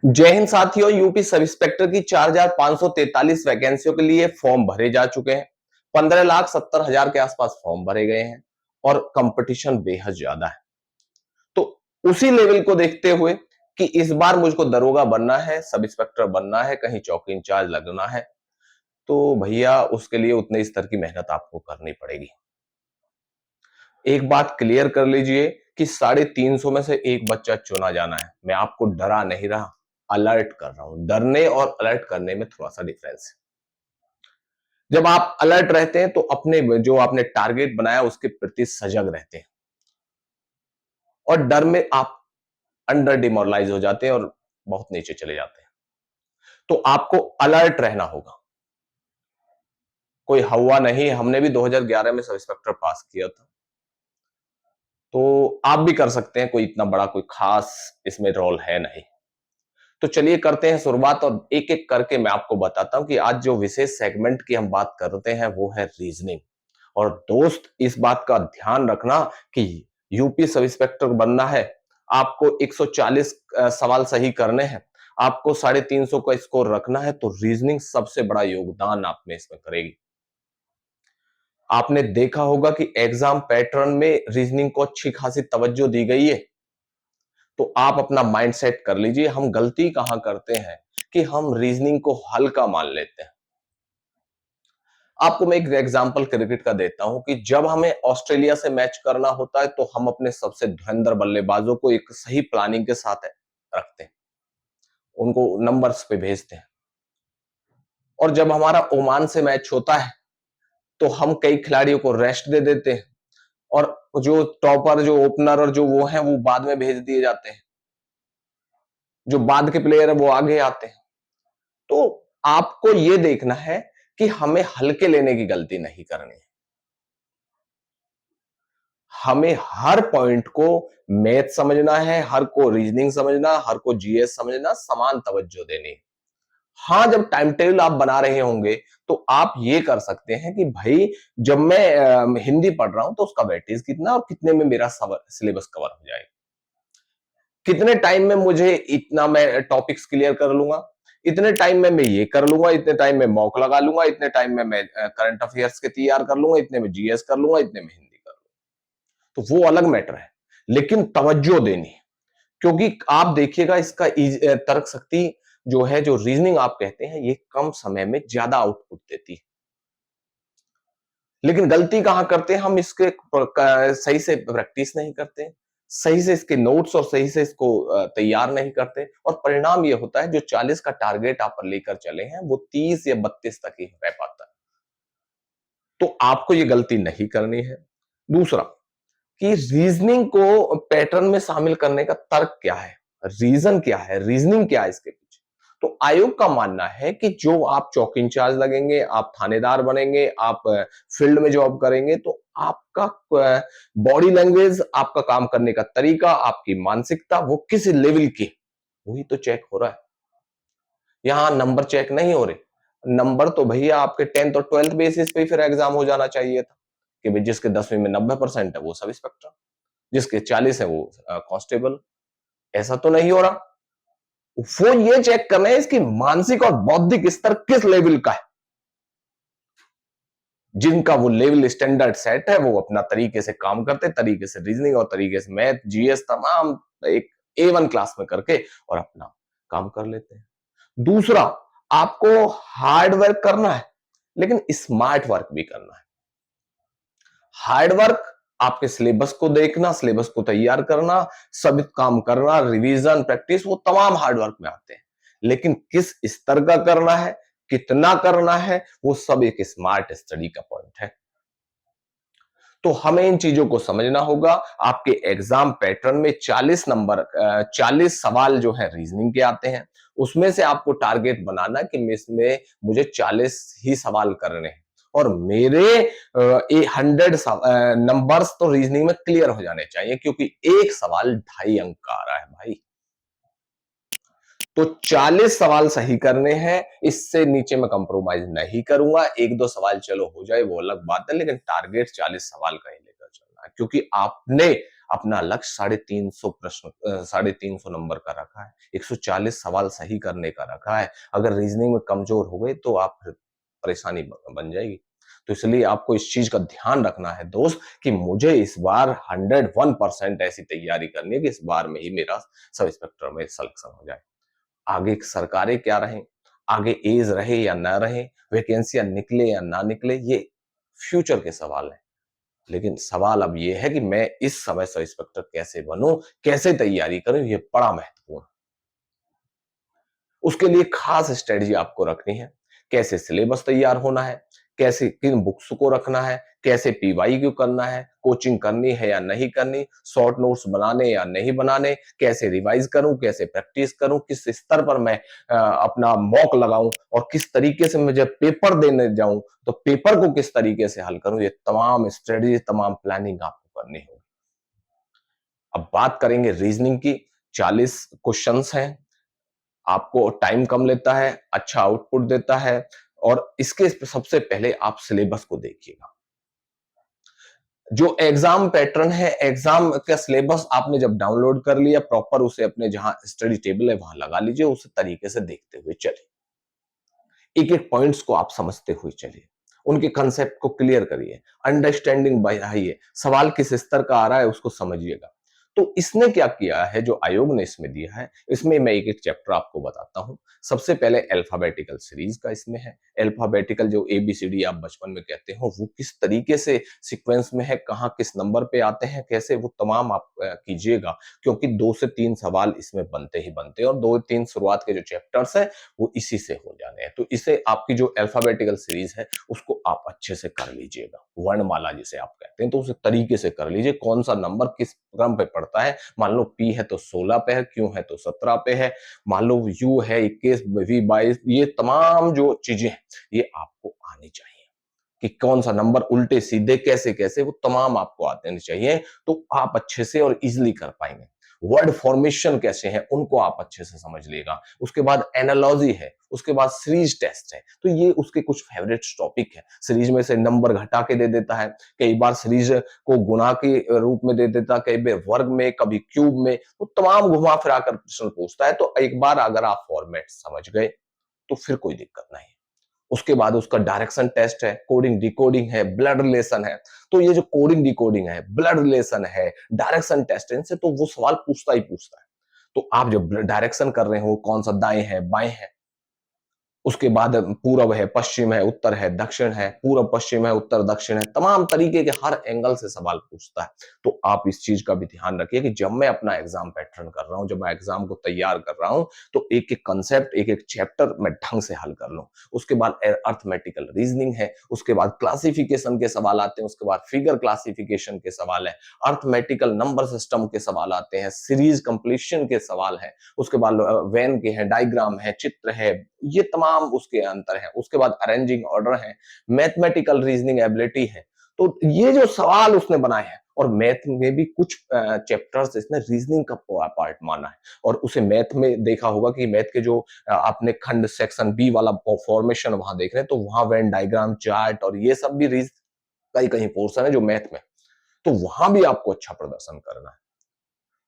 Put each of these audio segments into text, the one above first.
जय हिंद साथियों। UP sub inspector की 4,543 वैकेंसियों के लिए फॉर्म भरे जा चुके हैं। 15,70,000 के आसपास फॉर्म भरे गए हैं और कंपटीशन बेहद ज्यादा है। तो उसी लेवल को देखते हुए कि इस बार मुझको दरोगा बनना है, सब इंस्पेक्टर बनना है, कहीं चौकी इंचार्ज लगना है, तो भैया उसके लिए उतने स्तर की मेहनत आपको करनी पड़ेगी। एक बात क्लियर कर लीजिए कि 350 में से एक बच्चा चुना जाना है। मैं आपको डरा नहीं रहा, अलर्ट कर रहा हूं। डरने और अलर्ट करने में थोड़ा सा डिफरेंस है। जब आप अलर्ट रहते हैं तो अपने जो आपने टारगेट बनाया उसके प्रति सजग रहते हैं, और डर में आप अंडर डिमोरलाइज हो जाते हैं और बहुत नीचे चले जाते हैं। तो आपको अलर्ट रहना होगा। कोई हवा नहीं, हमने भी 2011 में सब इंस्पेक्टर पास किया था, तो आप भी कर सकते हैं। कोई इतना बड़ा कोई खास इसमें रोल है नहीं। तो चलिए करते हैं शुरुआत, और एक एक करके मैं आपको बताता हूं कि आज जो विशेष सेगमेंट की हम बात करते हैं वो है रीजनिंग। और दोस्त, इस बात का ध्यान रखना कि यूपी सब इंस्पेक्टर बनना है, आपको 140 सवाल सही करने हैं, आपको 350 का स्कोर रखना है, तो रीजनिंग सबसे बड़ा योगदान आप में इसमें करेगी। आपने देखा होगा कि एग्जाम पैटर्न में रीजनिंग को अच्छी खासी तवज्जो दी गई है। तो आप अपना माइंड सेट कर लीजिए। हम गलती कहां करते हैं कि हम रीजनिंग को हल्का मान लेते हैं। आपको मैं एक एग्जांपल क्रिकेट का देता हूं कि जब हमें ऑस्ट्रेलिया से मैच करना होता है तो हम अपने सबसे धुरंधर बल्लेबाजों को एक सही प्लानिंग के साथ रखते हैं, उनको नंबर्स पे भेजते हैं। और जब हमारा ओमान से मैच होता है तो हम कई खिलाड़ियों को रेस्ट दे देते हैं, और जो टॉपर, जो ओपनर और जो वो हैं, वो बाद में भेज दिए जाते हैं। जो बाद के प्लेयर है वो आगे आते हैं। तो आपको ये देखना है कि हमें हल्के लेने की गलती नहीं करनी है। हमें हर पॉइंट को मैथ समझना है, हर को रीजनिंग समझना, हर को जीएस समझना, समान तवज्जो देनी है। हाँ, जब टाइम टेबल आप बना रहे होंगे तो आप ये कर सकते हैं कि भाई जब मैं हिंदी पढ़ रहा हूं तो उसका वेटेज कितना और कितने में मेरा सिलेबस कवर हो जाएगा, कितने टाइम में मुझे इतना मैं टॉपिक्स क्लियर कर लूंगा, इतने टाइम में मैं ये कर लूंगा, इतने टाइम में मॉक लगा लूंगा, इतने टाइम में मैं करंट अफेयर्स के तैयार कर लूंगा, इतने में जीएस कर लूंगा, इतने में हिंदी कर लूंगा। तो वो अलग मैटर है, लेकिन तवज्जो देनी। क्योंकि आप देखिएगा इसका तर्क शक्ति जो है, जो रीजनिंग आप कहते हैं, ये कम समय में ज्यादा आउटपुट देती है। लेकिन गलती कहां करते हैं हम, इसके सही से प्रैक्टिस नहीं करते, सही से इसके नोट्स और सही से इसको तैयार नहीं करते, और परिणाम ये होता है जो 40 का टारगेट आप लेकर चले हैं वो 30 या 32 तक ही रह पाता है। तो आपको ये गलती नहीं करनी है। दूसरा, कि रीजनिंग को पैटर्न में शामिल करने का तर्क क्या है, रीजन क्या है, रीजनिंग क्या है इसके पीछे। तो आयोग का मानना है कि जो आप चौकी इंचार्ज लगेंगे, आप थानेदार बनेंगे, आप फील्ड में जॉब करेंगे, तो आपका बॉडी लैंग्वेज, आपका काम करने का तरीका, आपकी मानसिकता वो किस लेवल की, वही तो चेक हो रहा है। यहां नंबर चेक नहीं हो रहे। नंबर तो भैया आपके 10th और 12th बेसिस पे फिर एग्जाम हो जाना चाहिए था कि भाई जिसके 10वीं में 90% है वो सब इंस्पेक्टर, जिसके 40 है वो कांस्टेबल। ऐसा तो नहीं हो रहा। वो ये चेक करना है इसकी मानसिक और बौद्धिक स्तर किस लेवल का है। जिनका वो लेवल स्टैंडर्ड सेट है वो अपना तरीके से काम करते, तरीके से रीजनिंग और तरीके से मैथ, जीएस तमाम एक A1 क्लास में करके और अपना काम कर लेते हैं। दूसरा, आपको हार्ड वर्क करना है, लेकिन स्मार्ट वर्क भी करना है। हार्ड वर्क, आपके सिलेबस को देखना, सिलेबस को तैयार करना, सब काम करना, रिवीजन, प्रैक्टिस, वो तमाम हार्ड वर्क में आते हैं। लेकिन किस स्तर का करना है, कितना करना है, वो सब एक स्मार्ट स्टडी का पॉइंट है। तो हमें इन चीजों को समझना होगा। आपके एग्जाम पैटर्न में 40 सवाल जो है रीजनिंग के आते हैं, उसमें से आपको टारगेट बनाना कि इसमें मुझे 40 ही सवाल करने हैं, और मेरे 100 नंबर्स तो रीजनिंग में क्लियर हो जाने चाहिए, क्योंकि एक सवाल 2.5 अंक का आ रहा है भाई। तो 40 सवाल सही करने हैं, इससे नीचे मैं कंप्रोमाइज नहीं करूंगा। एक दो सवाल चलो हो जाए वो अलग बात है, लेकिन टारगेट 40 सवाल का ही लेकर चलना है, क्योंकि आपने अपना लक्ष्य 350 प्रश्न 350 नंबर का रखा है, 140 सवाल सही करने का रखा है। अगर रीजनिंग में कमजोर हो गए तो आप फिर परेशानी बन जाएगी। तो इसलिए आपको इस चीज का ध्यान रखना है दोस्त कि मुझे इस बार 101% ऐसी तैयारी करनी है कि इस बार में ही मेरा सब इंस्पेक्टर में सिलेक्शन हो जाए। आगे सरकारें क्या रहें, आगे एज रहे या ना रहे, वैकेंसियां निकले या ना निकले, ये फ्यूचर के सवाल हैं। लेकिन सवाल अब ये है कि मैं इस समय सब इंस्पेक्टर कैसे बनूं, कैसे तैयारी करूं, ये बड़ा महत्वपूर्ण है। उसके लिए खास स्ट्रेटजी आपको रखनी है। कैसे सिलेबस तैयार होना है, कैसे किन बुक्स को रखना है, कैसे पीवाईक्यू करना है, कोचिंग करनी है या नहीं करनी, शॉर्ट नोट्स बनाने या नहीं बनाने, कैसे रिवाइज करूं, कैसे प्रैक्टिस करूं, किस स्तर पर मैं अपना मॉक लगाऊं और किस तरीके से मैं जब पेपर देने जाऊं तो पेपर को किस तरीके से हल करूं, ये तमाम स्ट्रेटजी, तमाम प्लानिंग आपको करनी होगी। अब बात करेंगे रीजनिंग की। 40 क्वेश्चंस हैं, आपको टाइम कम लेता है, अच्छा आउटपुट देता है और इसके सबसे पहले आप सिलेबस को देखिएगा। जो एग्जाम पैटर्न है, एग्जाम का सिलेबस आपने जब डाउनलोड कर लिया, प्रॉपर उसे अपने जहां स्टडी टेबल है वहां लगा लीजिए, उस तरीके से देखते हुए चलिए। एक एक पॉइंट्स को आप समझते हुए चलिए, उनके कंसेप्ट को क्लियर करिए, अंडरस्टैंडिंग बढ़ाइए, सवाल किस स्तर का आ रहा है उसको समझिएगा। तो इसने क्या किया है, जो आयोग ने इसमें दिया है, इसमें मैं एक एक चैप्टर आपको बताता हूं। सबसे पहले अल्फाबेटिकल सीरीज का इसमें है। अल्फाबेटिकल जो एबीसीडी आप बचपन में कहते हो, वो किस तरीके से सीक्वेंस में है, कहां किस नंबर पे आते हैं, कैसे, वो तमाम आप कीजिएगा, क्योंकि 2 से 3 सवाल इसमें बनते ही बनते हैं और 2-3 शुरुआत के जो चैप्टर्स हैं वो इसी से हो जाने हैं। तो इसे आपकी जो अल्फाबेटिकल सीरीज है उसको आप अच्छे से कर लीजिएगा, वर्णमाला जिसे आप कहते हैं, तो उसे तरीके से कर लीजिए, कौन सा नंबर किस क्रम पे पड़ता है। मान लो पी है तो 16 पे है, क्यू है तो 17 पे है, मान लो यू है 21, वी 22, ये तमाम जो चीजें हैं ये आपको आनी चाहिए कि कौन सा नंबर उल्टे सीधे कैसे कैसे, वो तमाम आपको आते चाहिए, तो आप अच्छे से और इजिली कर पाएंगे। वर्ड फॉर्मेशन कैसे हैं उनको आप अच्छे से समझ लेगा। उसके बाद एनालॉजी है, उसके बाद सीरीज टेस्ट है, तो ये उसके कुछ फेवरेट टॉपिक है। सीरीज में से नंबर घटा के दे देता है, कई बार सीरीज को गुणा के रूप में दे देता है, कई बार वर्ग में, कभी क्यूब में, वो तमाम घुमा फिरा कर प्रश्न पूछता है। तो एक बार अगर आप फॉर्मेट समझ गए तो फिर कोई दिक्कत नहीं। उसके बाद उसका डायरेक्शन टेस्ट है, कोडिंग डिकोडिंग है, ब्लड रिलेशन है। तो ये जो कोडिंग डिकोडिंग है, ब्लड रिलेशन है, डायरेक्शन टेस्ट है, इनसे तो वो सवाल पूछता ही पूछता है। तो आप जब डायरेक्शन कर रहे हो, कौन सा दाएं है बाएं है, उसके बाद पूरब है, पश्चिम है, उत्तर है, दक्षिण है, पूरब पश्चिम है, उत्तर दक्षिण है, तमाम तरीके के हर एंगल से सवाल पूछता है। तो आप इस चीज का भी ध्यान रखिए कि जब मैं अपना एग्जाम पैटर्न कर रहा हूं, जब मैं एग्जाम को तैयार कर रहा हूं, तो एक एक कंसेप्ट, एक एक चैप्टर मैं ढंग से हल कर लूं। उसके बाद अर्थमेटिकल रीजनिंग है, उसके बाद क्लासिफिकेशन के सवाल आते हैं, उसके बाद फिगर क्लासिफिकेशन के सवाल है, अर्थमेटिकल नंबर सिस्टम के सवाल आते हैं, सीरीज कंप्लीशन के सवाल है, उसके बाद वैन के हैं, डायग्राम है, चित्र है, ये तमाम उसके अंतर है। उसके बाद अरेंजिंग ऑर्डर है, मैथमेटिकल रीजनिंग एबिलिटी है। तो ये जो सवाल उसने बनाए हैं, और मैथ में भी कुछ चैप्टर्स इसने रीजनिंग का पार्ट माना है, और उसे मैथ में देखा होगा कि मैथ के जो आपने खंड सेक्शन बी वाला फॉर्मेशन वहां देख रहे हैं, तो वहां वेन डायग्राम चार्ट और ये सब भी रीज कई कहीं पोर्शन है जो मैथ में, तो वहां भी आपको अच्छा प्रदर्शन करना है।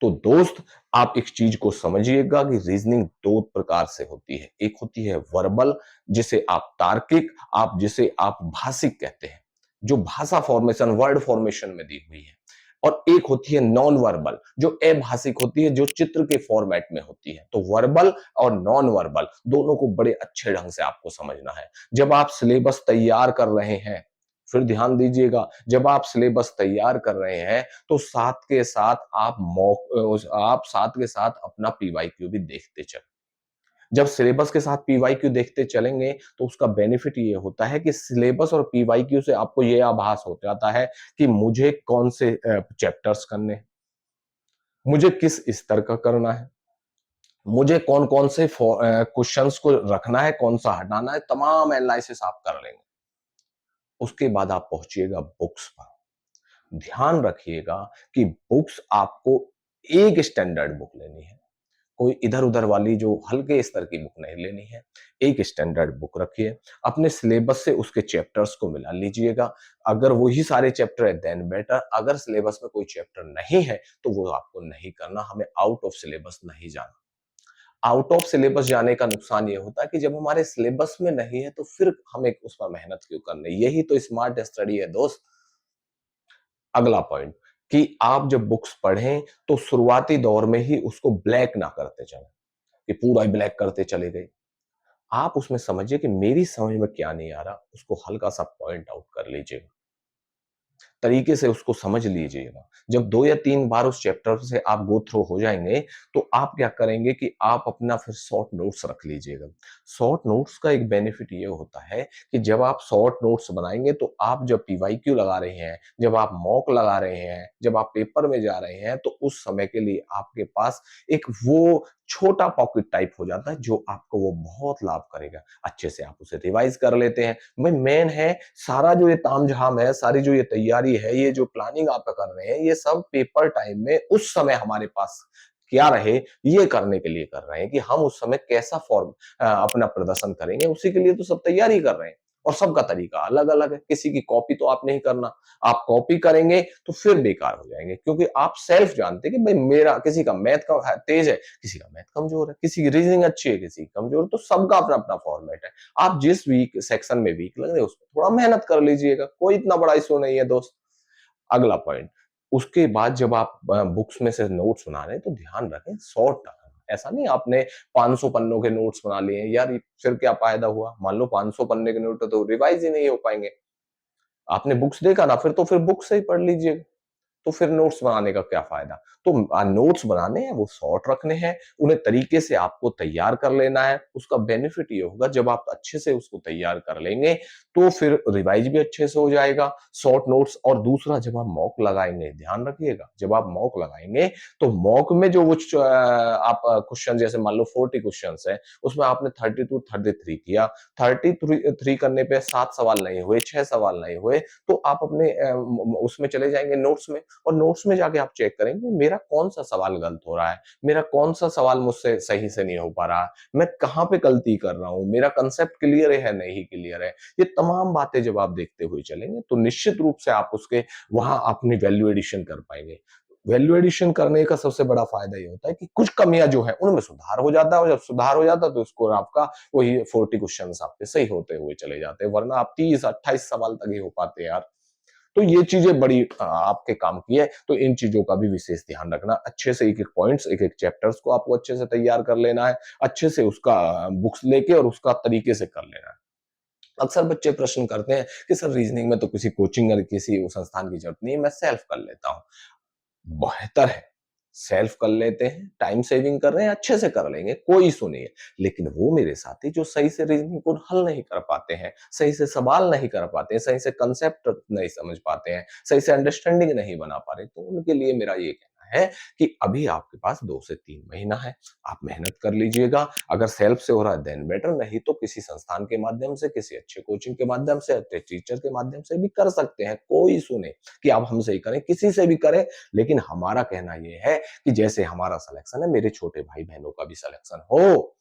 तो दोस्त, आप एक चीज को समझिएगा कि रीजनिंग दो प्रकार से होती है। एक होती है वर्बल, जिसे आप तार्किक, आप जिसे आप भाषिक कहते हैं, जो भाषा फॉर्मेशन, वर्ड फॉर्मेशन में दी हुई है। और एक होती है नॉन वर्बल, जो अभाषिक होती है, जो चित्र के फॉर्मेट में होती है। तो वर्बल और नॉन वर्बल दोनों को बड़े अच्छे ढंग से आपको समझना है। जब आप सिलेबस तैयार कर रहे हैं, फिर ध्यान दीजिएगा, जब आप सिलेबस तैयार कर रहे हैं तो साथ के साथ आप साथ के साथ अपना पीवाईक्यू भी देखते चलें। जब सिलेबस के साथ पीवाईक्यू देखते चलेंगे तो उसका बेनिफिट ये होता है कि सिलेबस और पीवाईक्यू से आपको ये आभास हो जाता है कि मुझे कौन से चैप्टर्स करने हैं, मुझे किस स्तर का करना है, मुझे कौन कौन से क्वेश्चंस को रखना है, कौन सा हटाना है, तमाम एनालिसिस आप कर लेंगे। उसके बाद आप पहुंचिएगा बुक्स पर। ध्यान रखिएगा कि बुक्स आपको एक स्टैंडर्ड बुक लेनी है, कोई इधर-उधर वाली जो हल्के स्तर की बुक नहीं लेनी है। एक स्टैंडर्ड बुक रखिए, अपने सिलेबस से उसके चैप्टर्स को मिला लीजिएगा। अगर वही सारे चैप्टर है देन बेटर, अगर सिलेबस में कोई चैप्टर नहीं है, तो वो आपको नहीं करना, हमें आउट ऑफ सिलेबस नहीं जाना। आउट ऑफ सिलेबस जाने का नुकसान ये होता है कि जब हमारे सिलेबस में नहीं है, तो फिर हमें उस पर मेहनत क्यों करनी? यही तो स्मार्ट स्टडी है दोस्त। अगला पॉइंट कि आप जब बुक्स पढ़ें, तो शुरुआती दौर में ही उसको ब्लैक ना करते चलें, कि पूरा ही ब्लैक करते चले गए। आप उसमें समझिए कि मेरी समझ में क्या नहीं आ रहा, उसको हल्का-सा पॉइंट आउट कर लीजिए। तरीके से उसको समझ लीजिएगा। जब 2 या 3 बार उस चैप्टर से आप गो थ्रू हो जाएँगे, तो आप क्या करेंगे कि आप अपना फिर शॉर्ट नोट्स रख लीजिएगा। शॉर्ट नोट्स का एक बेनिफिट ये होता है कि जब आप शॉर्ट नोट्स बनाएँगे, तो आप जब पीवाईक्यू लगा रहे हैं, जब आप मॉक लगा रहे हैं, जब आप पेपर में जा रहे हैं, तो उस समय के लिए आपके पास एक वो छोटा पॉकेट टाइप हो जाता है, जो आपको वो बहुत लाभ करेगा। अच्छे से आप उसे रिवाइज़ कर लेते हैं। भाई मेन है सारा जो ये तामझाम है, सारी जो ये तैयारी है, ये जो प्लानिंग आप कर रहे हैं, ये सब पेपर टाइम में उस समय हमारे पास क्या रहे, ये करने के लिए कर रहे हैं कि हम उस समय कैसा अपना प्रदर्शन करेंगे, उसी के लिए तो सब तैयारी कर रहे हैं। और सबका तरीका अलग-अलग है, किसी की कॉपी तो आप नहीं करना, आप कॉपी करेंगे तो फिर बेकार हो जाएँगे क्योंकि आप सेल्फ जानते हैं कि भई मेरा किसी का मैथ का तेज है, किसी का मैथ कमज़ोर है, किसी की रीज़निंग अच्छी है, किसी की कमज़ोर है, तो सबका अपना-अपना फॉर्मेट है। आप जिस वीक सेक्शन में वीक लग रहे हैं, उसमें थोड़ा मेहनत कर लीजिएगा, कोई इतना बड़ा इश्यू नहीं है दोस्त। अगला पॉइंट, उसके बाद जब आप बुक्स में से नोट्स बना रहे हैं, तो ध्यान रखें शॉर्ट टर्म। ऐसा नहीं आपने 500 पन्नों के नोट्स बना लिए, यार फिर क्या फ़ायदा हुआ? मान लो 500 पन्ने के नोट है, तो रिवाइज़ ही नहीं हो पाएँगे। आपने बुक्स देखा ना, फिर तो फिर बुक से ही पढ़ लीजिए। तो फिर नोट्स बनाने का क्या फ़ायदा? तो नोट्स बनाने हैं, वो शॉर्ट रखने हैं, उन्हें तरीके से आपको तैयार कर लेना है। उसका बेनिफिट ये होगा जब आप अच्छे से उसको तैयार कर लेंगे, तो फिर रिवाइज़ भी अच्छे से हो जाएगा, शॉर्ट नोट्स और दूसरा जब आप मॉक लगाएँगे, ध्यान रखिएगा, जब आप मॉक लगाएँगे, तो मॉक में जो वो आप क्वेश्चन जैसे मान लो 40 क्वेश्चन्स हैं, उसमें आपने 32, 33 किया, 33 करने पे 7 सवाल नहीं हुए, 6 सवाल नहीं हुए, तो आप अपने उसमें चले जाएँगे नोट्स में और नोट्स में जाके आप चेक करेंगे मेरा कौन-सा सवाल गलत हो रहा है, मेरा कौन-सा सवाल मुझसे सही से नहीं हो पा रहा, मैं कहाँ पे गलती कर रहा हूँ, मेरा कांसेप्ट क्लियर है, नहीं क्लियर है। ये तमाम बातें जब आप देखते हुए चलेंगे, तो निश्चित रूप से आप उसके वहाँ अपनी वैल्यू एडिशन कर पाएँगे। वैल्यू एडिशन करने का सबसे बड़ा फ़ायदा ये होता है कि कुछ कमियाँ जो हैं, उनमें सुधार हो जाता है और जब सुधार हो जाता है, तो स्कोर आपका वही 40 क्वेश्चन्स आपके सही होते हुए चले जाते हैं, वरना आप 30-28 सवाल तक ही हो पाते यार। तो ये चीज़ें बड़ी आपके काम की है, तो इन चीज़ों का भी विशेष ध्यान रखना। अच्छे से एक-एक पॉइंट्स, एक-एक चैप्टर्स को आपको अच्छे से तैयार कर लेना है, अच्छे से उसका बुक्स लेके और उसका तरीके से कर लेना है। अक्सर बच्चे प्रश्न करते हैं कि सर रीज़निंग में तो किसी कोचिंग और किसी संस्थान की ज़रूरत नहीं है, मैं सेल्फ कर लेता हूँ। बेहतर है। सेल्फ कर लेते हैं, टाइम सेविंग कर रहे हैं, अच्छे से कर लेंगे, कोई इश्यू नहीं है। लेकिन वो मेरे साथी जो सही से रीज़निंग को हल नहीं कर पाते हैं, सही से सवाल नहीं कर पाते हैं, सही से कांसेप्ट नहीं समझ पाते हैं, सही से अंडरस्टैंडिंग नहीं बना पा रहे, तो उनके लिए मेरा ये कहना है कि अभी आपके पास 2 से 3 महीना है, आप मेहनत कर लीजिएगा। अगर सेल्फ से हो रहा है देन बेटर, नहीं तो किसी संस्थान के माध्यम से, किसी अच्छे कोचिंग के माध्यम से, अच्छे टीचर के माध्यम से भी कर सकते हैं, कोई इश्यू नहीं कि आप हमसे ही करें, किसी से भी करें। लेकिन हमारा कहना ये है कि जैसे हमारा सिलेक्शन है, मेरे छोटे भाई-बहनों का भी सिलेक्शन हो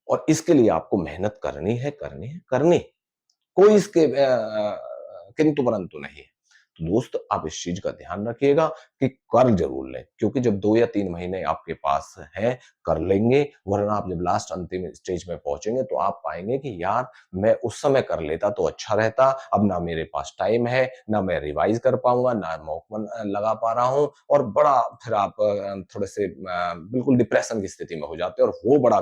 और इसके लिए आपको मेहनत करनी है, करनी है, करनी है। कोई इसके किंतु परंतु नहीं है। तो दोस्त आप इस चीज़ का ध्यान रखिएगा कि कर ज़रूर लें, क्योंकि जब 2 या 3 महीने आपके पास हैं, कर लेंगे, वरना आप जब लास्ट अंतिम स्टेज में पहुँचेंगे तो आप पाएँगे कि यार मैं उस समय कर लेता तो अच्छा रहता, अब ना मेरे पास टाइम है, ना मैं रिवाइज़ कर पाऊँगा, ना मॉक लगा पा रहा हूँ और बड़ा फिर आप थोड़े से बिल्कुल डिप्रेशन की स्थिति में हो जाते हैं और वो बड़ा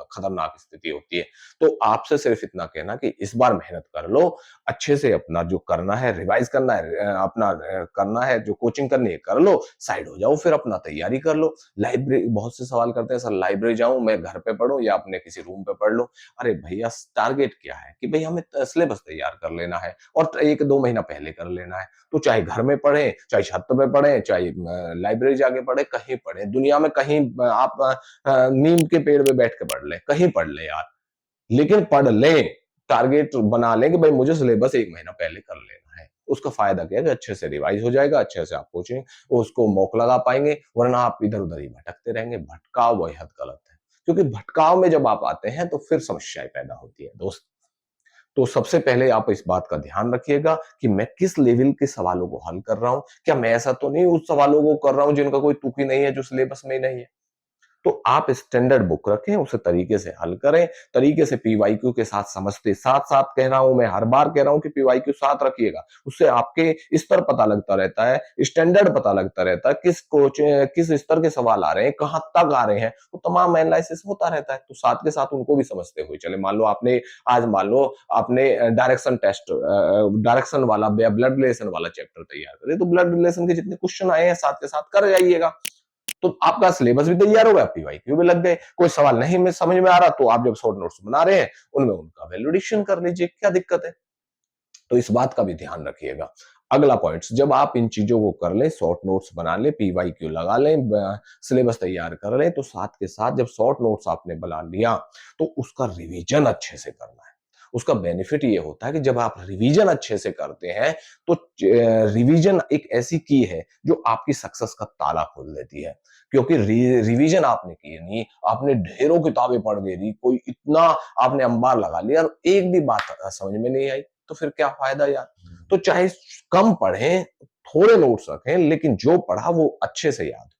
खतरनाक स्थिति होती है। तो आपसे सिर्फ इतना कहना कि इस बार मेहनत कर लो, अच्छे से अपना जो करना है रिवाइज़ करना है अपना करना है जो कोचिंग करनी है कर लो, साइड हो जाओ फिर अपना तैयारी कर लो। बहुत से सवाल करते हैं सर लाइब्रेरी जाऊँ, मैं घर पे पढूँ या अपने किसी रूम पे पढ़ लूँ। अरे भैया टारगेट क्या है कि भई हमें सिलेबस तैयार कर लेना है और 1-2 महीना पहले कर लेना है। तो चाहे घर में पढ़ें, चाहे छत पे पढ़ें, चाहे लाइब्रेरी जाके पढ़ें, कहीं पढ़ें। दुनिया में कहीं आप नीम के पेड़ पे बैठ के पढ़ लें, कहीं पढ़ लें यार। लेकिन पढ़ लें, टारगेट बना लें कि भाई मुझे सिलेबस 1 महीना पहले कर लेना है। उसका फायदा क्या है कि अच्छे से रिवाइज हो जाएगा, अच्छे से आप कोचिंग उसको मॉक लगा पाएंगे, वरना आप इधर उधर ही भटकते रहेंगे। भटकाव बेहद गलत है, क्योंकि भटकाव में जब आप आते हैं तो फिर समस्याएं पैदा होती है दोस्त। तो सबसे पहले आप इस बात का ध्यान रखिएगा कि मैं किस लेवल के सवालों को हल कर रहा हूं। क्या मैं ऐसा तो नहीं उस सवालों को कर रहा हूं जिनका कोई तुक ही नहीं है, जो सिलेबस में ही नहीं है। तो आप स्टैंडर्ड बुक रखें, उसे तरीके से हल करें, तरीके से पीवाईक्यू के साथ समझते साथ साथ कह रहा हूं, मैं हर बार कह रहा हूं कि पीवाईक्यू साथ रखिएगा। उससे आपके स्तर पता लगता रहता है, स्टैंडर्ड पता लगता रहता है, किस स्तर के सवाल आ रहे हैं, कहां तक आ रहे हैं, तो तमाम एनालिसिस होता रहता है। तो साथ के साथ उनको भी समझते हुए चले। मान लो आपने डायरेक्शन टेस्ट, डायरेक्शन वाला या ब्लड रिलेशन वाला चैप्टर तैयार करे, तो ब्लड रिलेशन के जितने क्वेश्चन आए हैं साथ के साथ कर जाइएगा, तो आपका सिलेबस भी तैयार होगा, पीवाईक्यू भी लग गए। कोई सवाल नहीं में समझ में आ रहा तो आप जब शॉर्ट नोट्स बना रहे हैं उनमें उनका वैलिडेशन कर लीजिए, क्या दिक्कत है। तो इस बात का भी ध्यान रखिएगा। अगला पॉइंट, जब आप इन चीजों को कर लें, शॉर्ट नोट्स बना लें, पीवाईक्यू लगा लें, सिलेबस तैयार कर लें, तो साथ के साथ जब शॉर्ट नोट्स आपने बना लिया तो उसका रिवीजन अच्छे से करना है। उसका बेनिफिट ये होता है कि जब आप रिवीजन अच्छे से करते हैं तो रिवीजन एक ऐसी की है जो आपकी सक्सेस का ताला खोल देती है। क्योंकि रिवीजन आपने की नहीं, आपने ढेरों किताबें पढ़ ली, कोई इतना आपने अंबार लगा लिया और एक भी बात समझ में नहीं आई, तो फिर क्या फायदा यार। तो चाहे कम पढ़ें, थोड़े नोट्स रखें, लेकिन जो पढ़ा वो अच्छे से याद।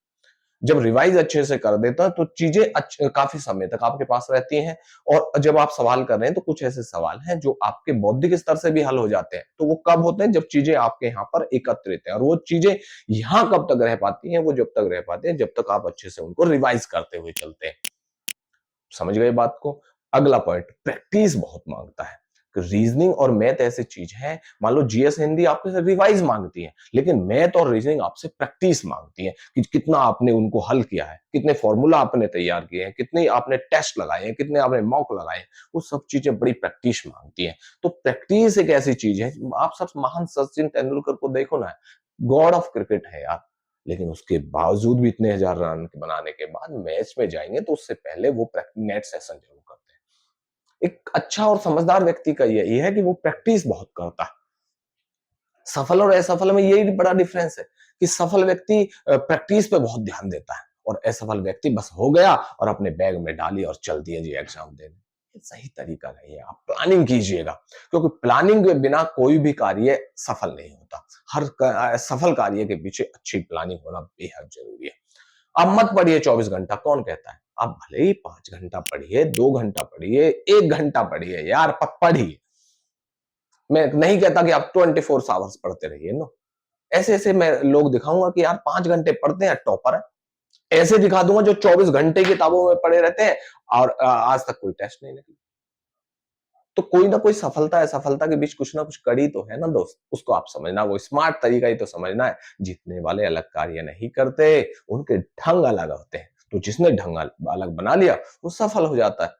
जब रिवाइज अच्छे से कर देता तो चीजें काफी समय तक आपके पास रहती हैं। और जब आप सवाल कर रहे हैं तो कुछ ऐसे सवाल हैं जो आपके बौद्धिक स्तर से भी हल हो जाते हैं। तो वो कब होते हैं, जब चीजें आपके यहाँ पर एकत्रित है। और वो चीजें यहाँ कब तक रह पाती हैं, वो जब तक रह पाती हैं जब तक आप अच्छे से उनको रिवाइज करते हुए चलते हैं। समझ गए बात को। अगला पॉइंट, प्रैक्टिस बहुत मांगता है। रीजनिंग और मैथ ऐसी चीज है, मान लो जीएस हिंदी आपके से रिवाइज मांगती है, लेकिन मैथ और रीजनिंग आपसे प्रैक्टिस मांगती है कि कितना आपने उनको हल किया है, कितने फॉर्मूला आपने तैयार किए हैं, कितने आपने टेस्ट लगाए हैं, कितने आपने मॉक लगाए हैं। वो सब चीजें बड़ी प्रैक्टिस मांगती हैं। तो प्रैक्टिस एक ऐसी चीज है, आप सब महान सचिन तेंदुलकर को देखो ना, गॉड ऑफ क्रिकेट है यार, लेकिन उसके बावजूद भी इतने हजार रन बनाने के बाद मैच में जाएंगे तो उससे पहले वो नेट सेशन जरूर करते हैं। एक अच्छा और समझदार व्यक्ति का यही है कि वो प्रैक्टिस बहुत करता है। सफल और असफल में यही बड़ा डिफरेंस है कि सफल व्यक्ति प्रैक्टिस पे बहुत ध्यान देता है, और असफल व्यक्ति बस हो गया और अपने बैग में डाली और चल दिए जी एग्जाम देने। ये सही तरीका नहीं है। आप प्लानिंग कीजिएगा, क्योंकि प्लानिंग के बिना कोई भी कार्य सफल नहीं होता। सफल कार्य के पीछे अच्छी प्लानिंग होना बेहद जरूरी है। अब मत पढ़िए 24 घंटा, कौन कहता है। आप भले ही 5 घंटा पढ़िए, 2 घंटा पढ़िए, 1 घंटा पढ़िए यार, पढ़िए। मैं नहीं कहता कि आप 24 आवर्स पढ़ते रहिए नो। ऐसे ऐसे मैं लोग दिखाऊंगा कि यार 5 घंटे पढ़ते हैं, टॉपर है। ऐसे दिखा दूंगा जो 24 घंटे किताबों में पढ़े रहते हैं और आज तक कोई टेस्ट नहीं लगी। तो कोई ना कोई सफलता है, सफलता के बीच कुछ ना कुछ कड़ी तो है ना दोस्त, उसको आप समझना, वो स्मार्ट तरीका ही तो समझना है। जीतने वाले अलग कार्य नहीं करते, उनके ढंग अलग होते हैं। तो जिसने ढंग अलग बना लिया वो सफल हो जाता है।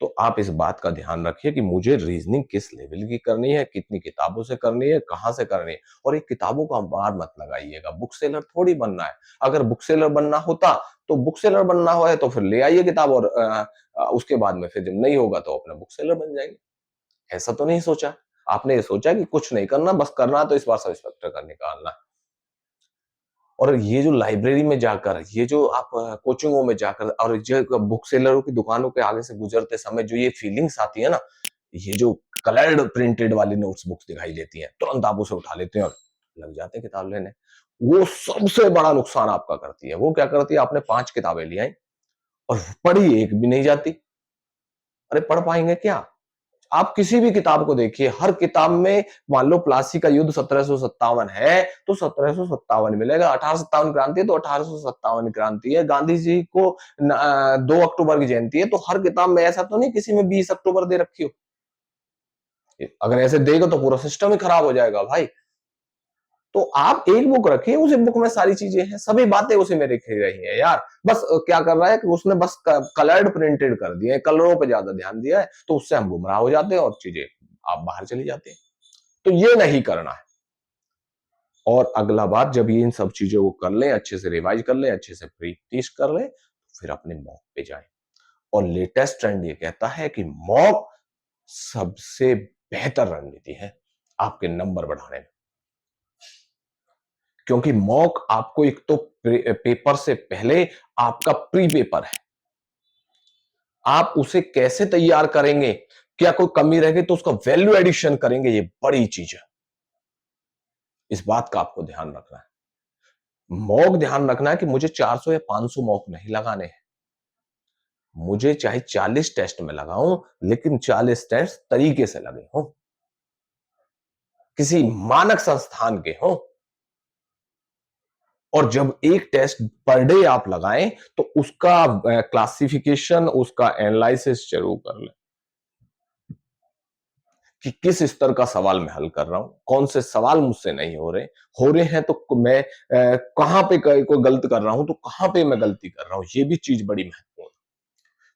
तो आप इस बात का ध्यान रखिए कि मुझे रीजनिंग किस लेवल की करनी है, कितनी किताबों से करनी है, कहां से करनी है। और ये किताबों का मार मत लगाइएगा, बुक सेलर थोड़ी बनना है। अगर बुक सेलर बनना होता तो बुक सेलर बनना हो है तो फिर ले आइए किताब, और उसके बाद में फिर जब नहीं होगा तो अपना बुक सेलर बन जाएंगे। ऐसा तो नहीं सोचा। आपने ये सोचा कि कुछ नहीं करना, बस करना है तो इस बार सब इंस्पेक्टर का निकालना है। और ये जो लाइब्रेरी में जाकर, ये जो आप कोचिंगों में जाकर और जो बुक सेलरों की दुकानों के आगे से गुजरते समय जो ये फीलिंग्स आती है ना, ये जो कलर्ड प्रिंटेड वाली नोट्स बुक्स दिखाई देती हैं, तुरंत आप उसे उठा लेते हैं और लग जाते हैं किताब लेने। वो सबसे बड़ा नुकसान आपका करती है। वो क्या करती है, आपने 5 किताबें ले आई और पढ़ी एक भी नहीं जाती। अरे पढ़ पाएंगे क्या। आप किसी भी किताब को देखिए, हर किताब में मान लो प्लासी का युद्ध 1757 है तो 1757 मिलेगा, 1857 क्रांति है तो 1857 क्रांति है, गांधी जी को 2 अक्टूबर की जयंती है, तो हर किताब में ऐसा तो नहीं किसी में 20 अक्टूबर दे रखी हो। अगर ऐसे देगा तो पूरा सिस्टम ही खराब हो जाएगा भाई। तो आप एक बुक रखिए, उसी बुक में सारी चीजें हैं, सभी बातें उसी में लिखी रही हैं यार। बस क्या कर रहा है कि उसने बस कलर्ड प्रिंटेड कर दिया है, कलरों पे ज्यादा ध्यान दिया है, तो उससे हम गुमराह हो जाते हैं और चीजें आप बाहर चली जाती हैं। तो ये नहीं करना है। और अगला बात, जब ये इन सब चीजों को कर लें, अच्छे से रिवाइज कर लें, अच्छे से प्रैक्टिस कर लें, फिर अपने मॉक पे जाएं। और लेटेस्ट ट्रेंड ये कहता है कि मॉक सबसे बेहतर रणनीति है आपके नंबर बढ़ाने में। क्योंकि मॉक आपको एक तो पेपर से पहले आपका प्री पेपर है। आप उसे कैसे तैयार करेंगे, क्या कोई कमी रह गई तो उसका वैल्यू एडिशन करेंगे, ये बड़ी चीज है। इस बात का आपको ध्यान रखना है। मॉक ध्यान रखना है कि मुझे 400 या 500 मॉक नहीं लगाने हैं। मुझे चाहे 40 टेस्ट में लगाऊं, लेकिन 40 टेस्ट तरीके से लगे हों, किसी मानक संस्थान के हों। और जब एक टेस्ट पर डे आप लगाएं तो उसका क्लासिफिकेशन, उसका एनालिसिस जरूर कर लें कि किस स्तर का सवाल मैं हल कर रहा हूं, कौन से सवाल मुझसे नहीं हो रहे हैं तो मैं कहां पे कोई गलत कर रहा हूं, तो कहां पे मैं गलती कर रहा हूं। ये भी चीज बड़ी महत्वपूर्ण है,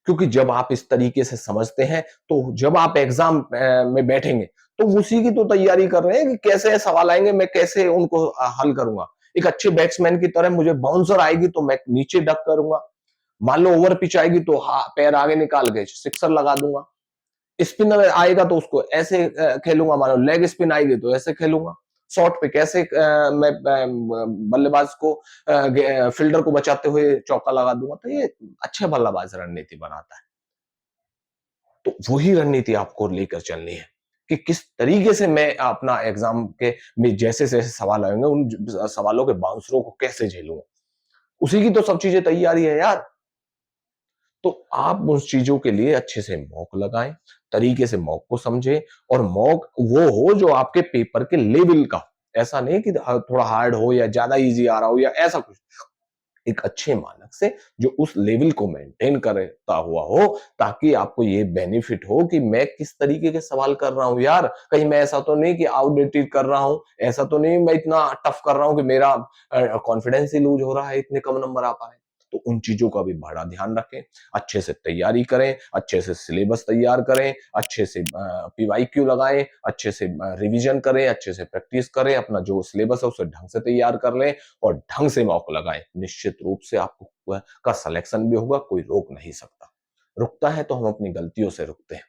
क्योंकि जब आप इस तरीके से समझते हैं तो जब आप एग्जाम में बैठेंगे तो उसी की तो तैयारी कर रहे हैं कि कैसे सवाल आएंगे, मैं कैसे उनको हल करूंगा। एक अच्छे बैट्समैन की तरह मुझे बाउंसर आएगी तो मैं नीचे डक करूंगा, मान लो ओवर पिच आएगी तो पैर आगे निकाल के सिक्सर लगा दूंगा, स्पिनर आएगा तो उसको ऐसे खेलूंगा, मान लो लेग स्पिन आएगी तो ऐसे खेलूंगा, शॉर्ट पे कैसे मैं बल्लेबाज को फील्डर को बचाते हुए चौका लगा दूंगा। तो ये अच्छे बल्लेबाज रणनीति बनाता है। तो वही रणनीति आपको लेकर चलनी है कि किस तरीके से मैं अपना एग्जाम के में जैसे जैसे सवाल आएंगे उन सवालों के बाउंसरों को कैसे झेलूंगा। उसी की तो सब चीजें तैयारी है यार। तो आप उस चीजों के लिए अच्छे से मॉक लगाएं, तरीके से मॉक को समझें, और मॉक वो हो जो आपके पेपर के लेवल का हो। ऐसा नहीं कि थोड़ा हार्ड हो या ज्यादा इजी आ रहा हो या ऐसा कुछ। एक अच्छे मानक से जो उस लेवल को मेंटेन करता हुआ हो, ताकि आपको ये बेनिफिट हो कि मैं किस तरीके के सवाल कर रहा हूं यार, कहीं मैं ऐसा तो नहीं कि आउटडेटेड कर रहा हूं, ऐसा तो नहीं मैं इतना टफ कर रहा हूं कि मेरा कॉन्फिडेंस ही लूज हो रहा है, इतने कम नंबर आ पा रहे हैं। तो उन चीजों का भी बड़ा ध्यान रखें, अच्छे से तैयारी करें, अच्छे से सिलेबस तैयार करें, अच्छे से पीवाईक्यू लगाएं, अच्छे से रिवीजन करें, अच्छे से प्रैक्टिस करें, अपना जो सिलेबस है उसे ढंग से तैयार कर लें और ढंग से मौका लगाएं। निश्चित रूप से आपको का सिलेक्शन भी होगा, कोई रोक नहीं सकता। रुकता है तो हम अपनी गलतियों से रुकते हैं।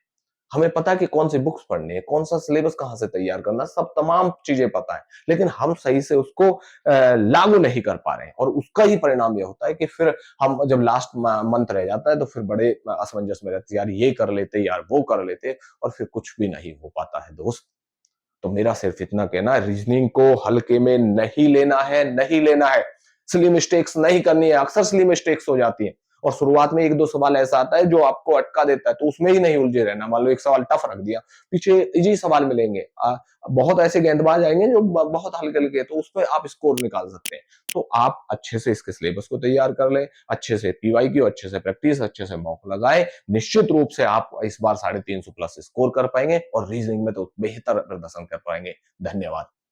हमें पता है कि कौन सी बुक्स पढ़नी है, कौन सा सिलेबस कहां से तैयार करना, सब तमाम चीजें पता है, लेकिन हम सही से उसको लागू नहीं कर पा रहे हैं, और उसका ही परिणाम यह होता है कि फिर हम जब लास्ट मंथ रह जाता है तो फिर बड़े असमंजस में रहते, यार ये कर लेते, यार वो कर लेते, और फिर कुछ भी नहीं हो पाता है दोस्त। तो मेरा सिर्फ इतना कहना है, रीजनिंग को हल्के में नहीं लेना है, नहीं लेना है। सिली मिस्टेक्स नहीं करनी है, अक्सर सिली मिस्टेक्स हो जाती है, और शुरुआत में एक दो सवाल ऐसा आता है जो आपको अटका देता है, तो उसमें ही नहीं उलझे रहना। मान लो एक सवाल टफ रख दिया, पीछे इजी सवाल मिलेंगे, बहुत ऐसे गेंदबाज आएंगे जो बहुत हल्के हल्के, तो उस पर आप स्कोर निकाल सकते हैं। तो आप अच्छे से इसके सिलेबस को तैयार कर लें, अच्छे से पीवाई की, अच्छे से प्रैक्टिस, अच्छे से मॉक लगाए, निश्चित रूप से आप इस बार 350 प्लस स्कोर कर पाएंगे और रीजनिंग में तो बेहतर प्रदर्शन कर पाएंगे। धन्यवाद।